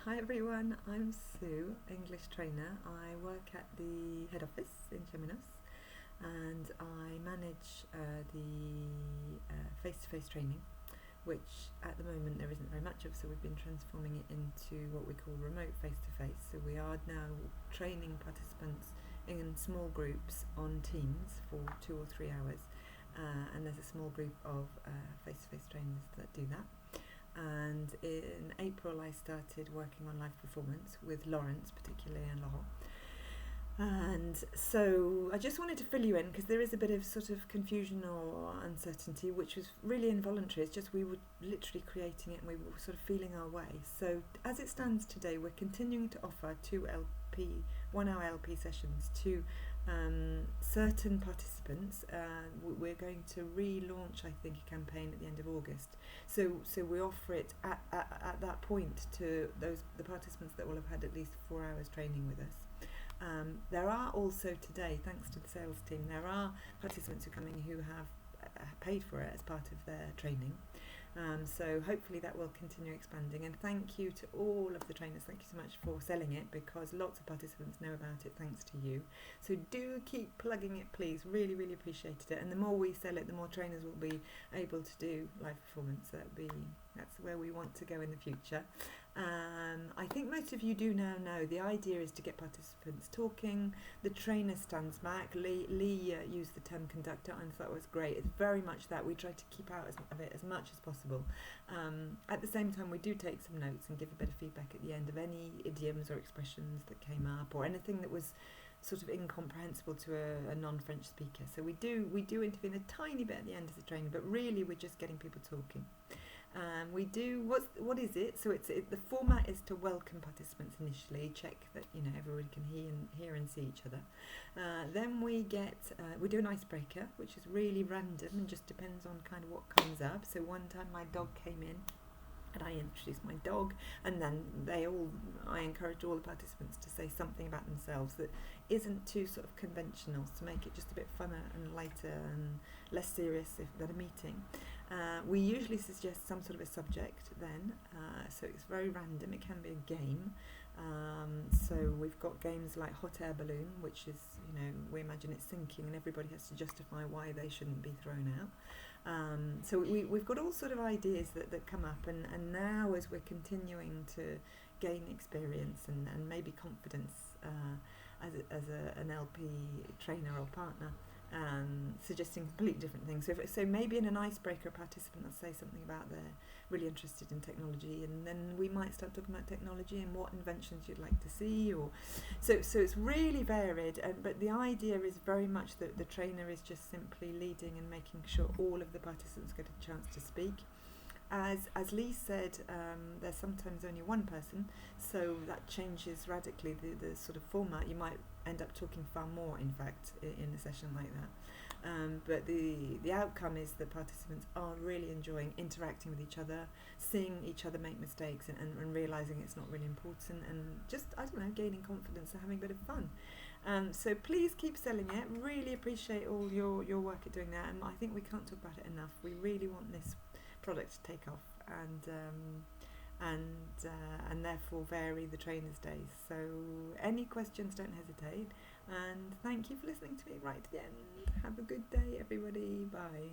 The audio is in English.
Hi everyone, I'm Sue, English trainer. I work at the head office in Cheminus and I manage the face-to-face training, which at the moment there isn't very much of, so we've been transforming it into what we call remote face-to-face. So we are now training participants in small groups on Teams for 2 or 3 hours, and there's a small group of face-to-face trainers that do that. And in April I started working on live performance with Lawrence, particularly, and Laurent. And so I just wanted to fill you in because there is a bit of sort of confusion or uncertainty, which was really involuntary. It's just we were literally creating it and we were sort of feeling our way. So as it stands today, we're continuing to offer 1-hour LP sessions to certain participants. We're going to relaunch, I think, a campaign at the end of August. So we offer it at that point to the participants that will have had at least 4 hours training with us. There are also today, thanks to the sales team, there are participants who are coming who have paid for it as part of their training. So hopefully that will continue expanding, and thank you to all of the trainers. Thank you so much for selling it, because lots of participants know about it thanks to you. So do keep plugging it, please. Really, really appreciated it. And the more we sell it, the more trainers will be able to do live performance. That's where we want to go in the future. I think most of you do now know the idea is to get participants talking. The trainer stands back. Lee used the term conductor, and I thought it was great. It's very much that. We try to keep out of it as much as possible. At the same time, we do take some notes and give a bit of feedback at the end of any idioms or expressions that came up, or anything that was sort of incomprehensible to a non-French speaker. So we do intervene a tiny bit at the end of the training, but really we're just getting people talking. We do what is it? So the format is to welcome participants initially, check that everybody can hear and see each other. Then we do an icebreaker, which is really random and just depends on kind of what comes up. So one time my dog came in, and I introduced my dog, and then I encouraged all the participants to say something about themselves that isn't too sort of conventional, to make it just a bit funner and lighter and less serious than a meeting. We usually suggest some sort of a subject then, so it's very random. It can be a game. So we've got games like hot air balloon, which is, we imagine it's sinking and everybody has to justify why they shouldn't be thrown out. So we've got all sort of ideas that come up, and now as we're continuing to gain experience and maybe confidence as an LP trainer or partner, suggesting completely different things. So maybe in an icebreaker, a participant will say something about they're really interested in technology, and then we might start talking about technology and what inventions you'd like to see. So it's really varied, but the idea is very much that the trainer is just simply leading and making sure all of the participants get a chance to speak. As Lee said, there's sometimes only one person, so that changes radically the sort of format. You might end up talking far more, in fact, in a session like that. But the outcome is that participants are really enjoying interacting with each other, seeing each other make mistakes, and realising it's not really important, and just, gaining confidence and having a bit of fun. So please keep selling it. Really appreciate all your work at doing that, and I think we can't talk about it enough. We really want this product to take off, and therefore vary the trainers' days. So any questions, don't hesitate, and thank you for listening to me right to the end. Have a good day, everybody. Bye.